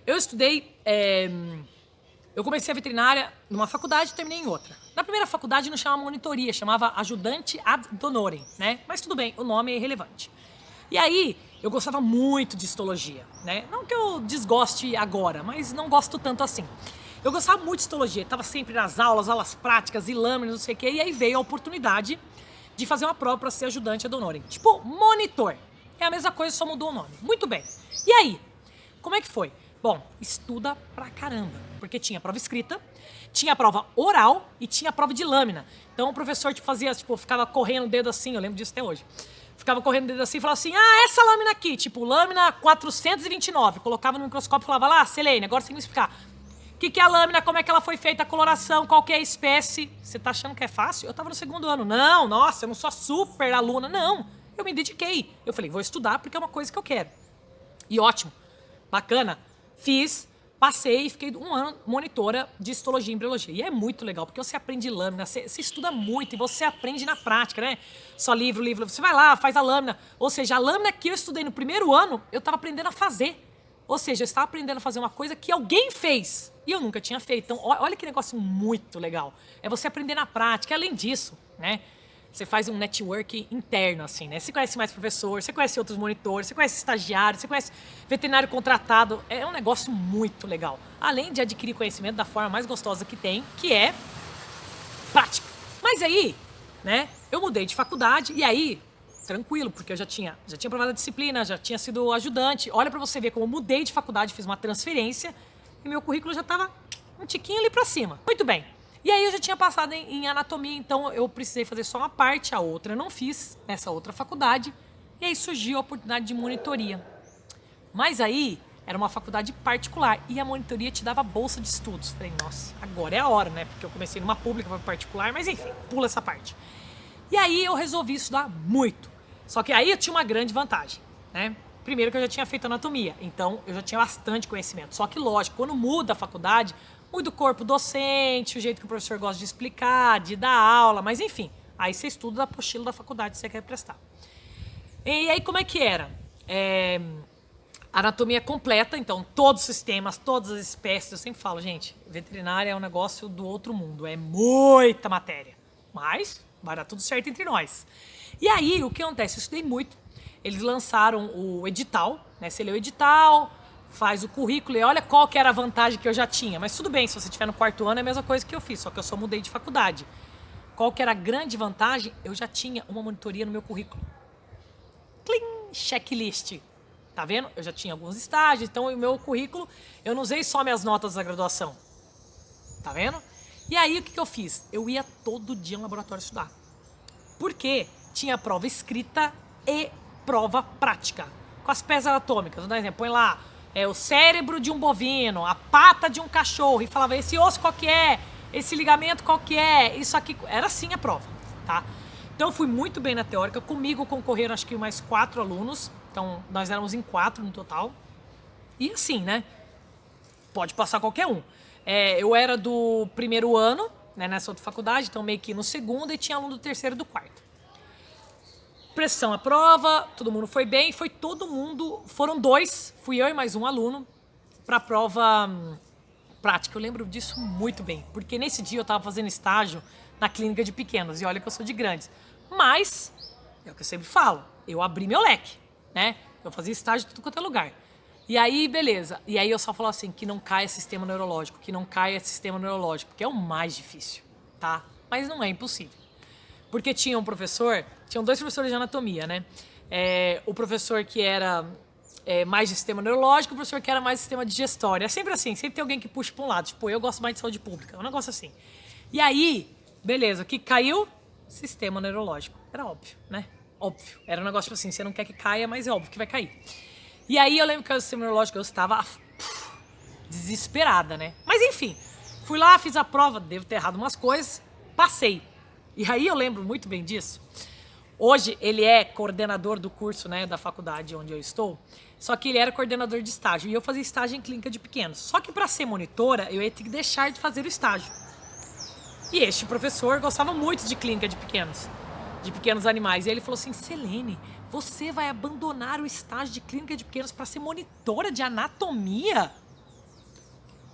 Eu estudei... eu comecei a veterinária numa faculdade e terminei em outra. Na primeira faculdade não chamava monitoria, chamava ajudante ad honorem, né? Mas tudo bem, o nome é irrelevante. E aí, eu gostava muito de histologia, né? Não que eu desgoste agora, mas não gosto tanto assim. Eu gostava muito de histologia, estava sempre nas aulas práticas e lâminas, não sei o quê. E aí veio a oportunidade de fazer uma prova para ser ajudante ad honorem. Tipo, monitor. É a mesma coisa, só mudou o nome. Muito bem. E aí, como é que foi? Bom, estuda pra caramba, porque tinha prova escrita, tinha a prova oral e tinha a prova de lâmina. Então o professor ficava correndo o dedo assim, eu lembro disso até hoje. Ficava correndo o dedo assim e falava assim, essa lâmina aqui, tipo, lâmina 429. Colocava no microscópio e falava, lá, Selene, agora você tem que me explicar. O que é a lâmina, como é que ela foi feita, a coloração, qual que é a espécie. Você tá achando que é fácil? Eu tava no segundo ano. Não, nossa, eu não sou super aluna. Não, eu me dediquei. Eu falei, vou estudar porque é uma coisa que eu quero. E ótimo, bacana. Fiz, passei e fiquei um ano monitora de histologia e embriologia. E é muito legal, porque você aprende lâmina, você estuda muito e você aprende na prática, né? Só livro. Você vai lá, faz a lâmina. Ou seja, a lâmina que eu estudei no primeiro ano, eu estava aprendendo a fazer. Ou seja, eu estava aprendendo a fazer uma coisa que alguém fez e eu nunca tinha feito. Então, olha que negócio muito legal. É você aprender na prática. E além disso, né? Você faz um network interno, assim, né? Você conhece mais professor, você conhece outros monitores, você conhece estagiários, você conhece veterinário contratado. É um negócio muito legal. Além de adquirir conhecimento da forma mais gostosa que tem, que é prática. Mas aí, né? Eu mudei de faculdade e aí, tranquilo, porque eu já tinha aprovado a disciplina, já tinha sido ajudante. Olha pra você ver como eu mudei de faculdade, fiz uma transferência e meu currículo já tava um tiquinho ali pra cima. Muito bem. E aí eu já tinha passado em anatomia, então eu precisei fazer só uma parte, a outra eu não fiz nessa outra faculdade. E aí surgiu a oportunidade de monitoria. Mas aí era uma faculdade particular e a monitoria te dava bolsa de estudos. Falei, nossa, agora é a hora, né? Porque eu comecei numa pública, foi particular, mas enfim, pula essa parte. E aí eu resolvi estudar muito. Só que aí eu tinha uma grande vantagem, né? Primeiro que eu já tinha feito anatomia, então eu já tinha bastante conhecimento. Só que lógico, quando muda a faculdade, muda o corpo docente, o jeito que o professor gosta de explicar, de dar aula, mas enfim. Aí você estuda a apostila da faculdade que você quer prestar. E aí como é que era? Anatomia completa, então todos os sistemas, todas as espécies. Eu sempre falo, gente, veterinária é um negócio do outro mundo, é muita matéria. Mas vai dar tudo certo entre nós. E aí, o que acontece? Eu estudei muito. Eles lançaram o edital, né? Você lê o edital, faz o currículo e olha qual que era a vantagem que eu já tinha. Mas tudo bem, se você estiver no quarto ano é a mesma coisa que eu fiz, só que eu só mudei de faculdade. Qual que era a grande vantagem? Eu já tinha uma monitoria no meu currículo. Clim, checklist. Tá vendo? Eu já tinha alguns estágios, então o meu currículo, eu não usei só minhas notas da graduação. Tá vendo? E aí, o que eu fiz? Eu ia todo dia no laboratório estudar. Por quê? Tinha prova escrita e prova prática. Com as peças anatômicas. Vou dar um exemplo. Põe lá o cérebro de um bovino, a pata de um cachorro. E falava, esse osso qual que é? Esse ligamento qual que é? Isso aqui. Era assim a prova, tá? Então eu fui muito bem na teórica. Comigo concorreram acho que mais 4 alunos. Então nós éramos em 4 no total. E assim, né? Pode passar qualquer um. Eu era do primeiro ano, né, nessa outra faculdade, então meio que no segundo, e tinha aluno do terceiro e do quarto. Pressão à prova, todo mundo foi bem, foi todo mundo, foram 2, fui eu e mais um aluno, para a prova prática. Eu lembro disso muito bem, porque nesse dia eu estava fazendo estágio na clínica de pequenos, e olha que eu sou de grandes. Mas, é o que eu sempre falo, eu abri meu leque, né? Eu fazia estágio em tudo quanto é lugar. E aí, beleza. E aí eu só falo assim, que não caia sistema neurológico, porque é o mais difícil, tá? Mas não é impossível. Porque tinham 2 professores de anatomia, né? O professor que era mais de sistema neurológico, o professor que era mais de sistema digestório. É sempre assim, sempre tem alguém que puxa para um lado. Tipo, eu gosto mais de saúde pública, é um negócio assim. E aí, beleza, o que caiu? Sistema neurológico. Era óbvio, né? Óbvio. Era um negócio tipo assim, você não quer que caia, mas é óbvio que vai cair. E aí eu lembro que o sistema neurológico eu estava desesperada, né? Mas enfim, fui lá, fiz a prova, devo ter errado umas coisas, passei. E aí eu lembro muito bem disso. Hoje ele é coordenador do curso, né, da faculdade onde eu estou, só que ele era coordenador de estágio e eu fazia estágio em clínica de pequenos. Só que para ser monitora eu ia ter que deixar de fazer o estágio. E este professor gostava muito de clínica de pequenos animais. E ele falou assim, Selene, você vai abandonar o estágio de clínica de pequenos para ser monitora de anatomia?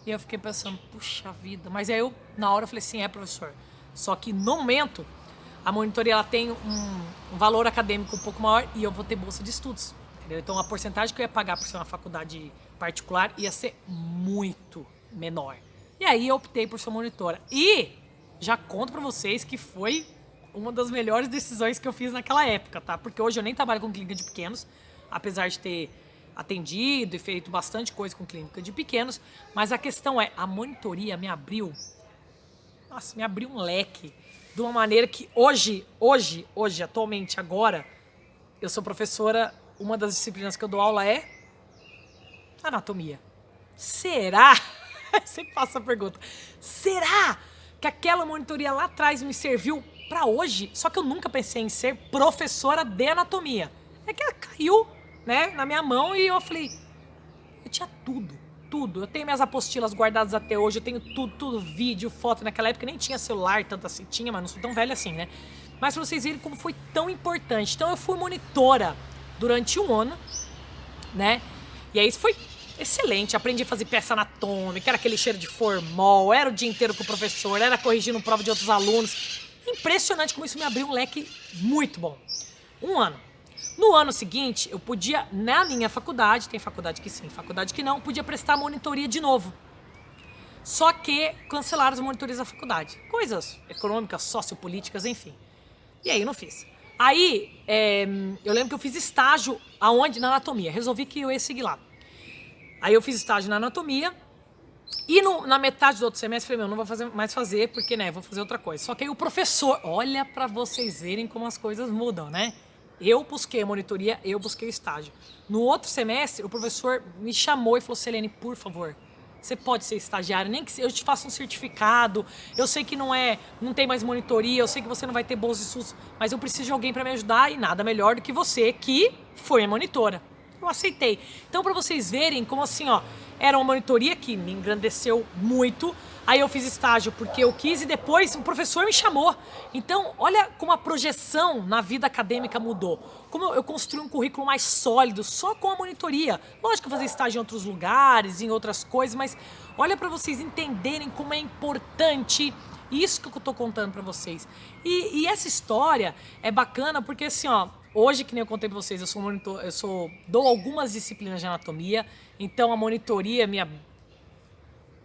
E eu fiquei pensando, puxa vida. Mas aí eu, na hora, eu falei assim, professor. Só que no momento, a monitoria ela tem um valor acadêmico um pouco maior e eu vou ter bolsa de estudos. Entendeu? Então a porcentagem que eu ia pagar por ser uma faculdade particular ia ser muito menor. E aí eu optei por ser monitora. E já conto pra vocês que foi uma das melhores decisões que eu fiz naquela época, tá? Porque hoje eu nem trabalho com clínica de pequenos, apesar de ter atendido e feito bastante coisa com clínica de pequenos, mas a questão é, a monitoria me abriu um leque de uma maneira que hoje, atualmente, agora, eu sou professora, uma das disciplinas que eu dou aula é anatomia. Será? Sempre faço essa pergunta. Será que aquela monitoria lá atrás me serviu pra hoje? Só que eu nunca pensei em ser professora de anatomia. É que ela caiu, né, na minha mão e eu falei, eu tinha tudo. Eu tenho minhas apostilas guardadas até hoje, eu tenho tudo, vídeo, foto. Naquela época nem tinha celular, tanto assim, tinha, mas não sou tão velha assim, né? Mas pra vocês verem como foi tão importante. Então eu fui monitora durante 1 ano, né? E aí isso foi excelente, aprendi a fazer peça anatômica, era aquele cheiro de formol, era o dia inteiro com o professor, era corrigindo prova de outros alunos. Impressionante como isso me abriu um leque muito bom. 1 ano. No ano seguinte, eu podia, na minha faculdade, tem faculdade que sim, faculdade que não, podia prestar monitoria de novo. Só que cancelaram as monitorias da faculdade. Coisas econômicas, sociopolíticas, enfim. E aí eu não fiz. Aí, eu lembro que eu fiz estágio aonde? Na anatomia. Resolvi que eu ia seguir lá. Aí eu fiz estágio na anatomia e na metade do outro semestre falei, não vou mais fazer porque, né, vou fazer outra coisa. Só que aí o professor, olha pra vocês verem como as coisas mudam, né? Eu busquei a monitoria, eu busquei o estágio. No outro semestre, o professor me chamou e falou, Selene, por favor, você pode ser estagiário, nem que eu te faça um certificado, eu sei que não tem mais monitoria, eu sei que você não vai ter bolsa de estudos, mas eu preciso de alguém para me ajudar e nada melhor do que você, que foi a monitora. Eu aceitei. Então, para vocês verem como assim, ó, era uma monitoria que me engrandeceu muito. Aí eu fiz estágio porque eu quis e depois o professor me chamou. Então, olha como a projeção na vida acadêmica mudou. Como eu construí um currículo mais sólido só com a monitoria. Lógico que eu fazia estágio em outros lugares, em outras coisas, mas olha para vocês entenderem como é importante isso que eu tô contando para vocês. E essa história é bacana porque assim, ó, hoje, que nem eu contei pra vocês, dou algumas disciplinas de anatomia, então a monitoria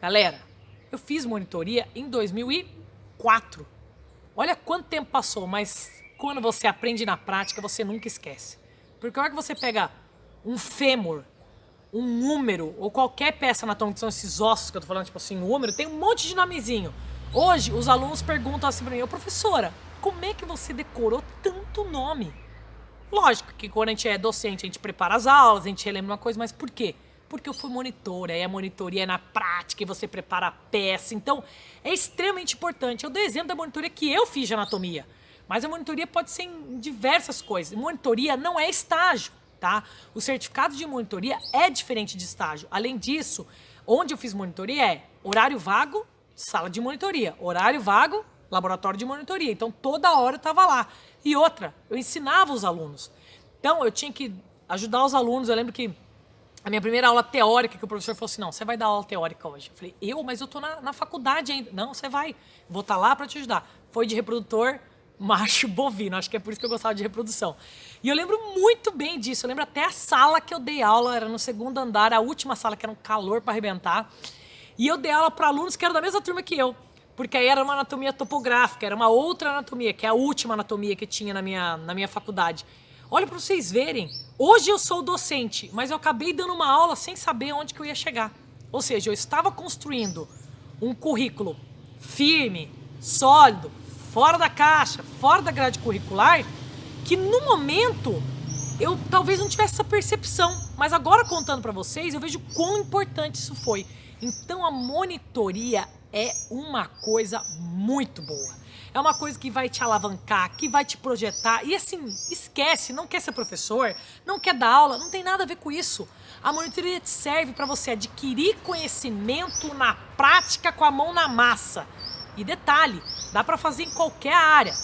Galera, eu fiz monitoria em 2004. Olha quanto tempo passou, mas quando você aprende na prática, você nunca esquece. Porque a hora que você pega um fêmur, um húmero, ou qualquer peça anatômica, que são esses ossos que eu tô falando, tipo assim, um húmero, tem um monte de nomezinho. Hoje, os alunos perguntam assim pra mim, professora, como é que você decorou tanto nome? Lógico que quando a gente é docente, a gente prepara as aulas, a gente relembra uma coisa, mas por quê? Porque eu fui monitora, e a monitoria é na prática, e você prepara a peça. Então, é extremamente importante. Eu dei exemplo da monitoria que eu fiz de anatomia, mas a monitoria pode ser em diversas coisas. Monitoria não é estágio, tá? O certificado de monitoria é diferente de estágio. Além disso, onde eu fiz monitoria é horário vago, sala de monitoria. Horário vago, laboratório de monitoria. Então, toda hora eu estava lá. E outra, eu ensinava os alunos. Então, eu tinha que ajudar os alunos. Eu lembro que a minha primeira aula teórica, que o professor falou assim, não, você vai dar aula teórica hoje. Eu falei, mas eu tô na faculdade ainda. Não, você vai. Vou estar lá para te ajudar. Foi de reprodutor macho bovino. Acho que é por isso que eu gostava de reprodução. E eu lembro muito bem disso. Eu lembro até a sala que eu dei aula, era no 2º andar, a última sala, que era um calor para arrebentar. E eu dei aula para alunos que eram da mesma turma que eu. Porque aí era uma anatomia topográfica, era uma outra anatomia, que é a última anatomia que tinha na minha faculdade. Olha para vocês verem, hoje eu sou docente, mas eu acabei dando uma aula sem saber onde que eu ia chegar. Ou seja, eu estava construindo um currículo firme, sólido, fora da caixa, fora da grade curricular, que no momento eu talvez não tivesse essa percepção. Mas agora contando para vocês, eu vejo quão importante isso foi. Então a monitoria é uma coisa muito boa. É uma coisa que vai te alavancar, que vai te projetar. E assim, esquece, não quer ser professor, não quer dar aula, não tem nada a ver com isso. A monitoria te serve para você adquirir conhecimento na prática com a mão na massa. E detalhe, dá para fazer em qualquer área.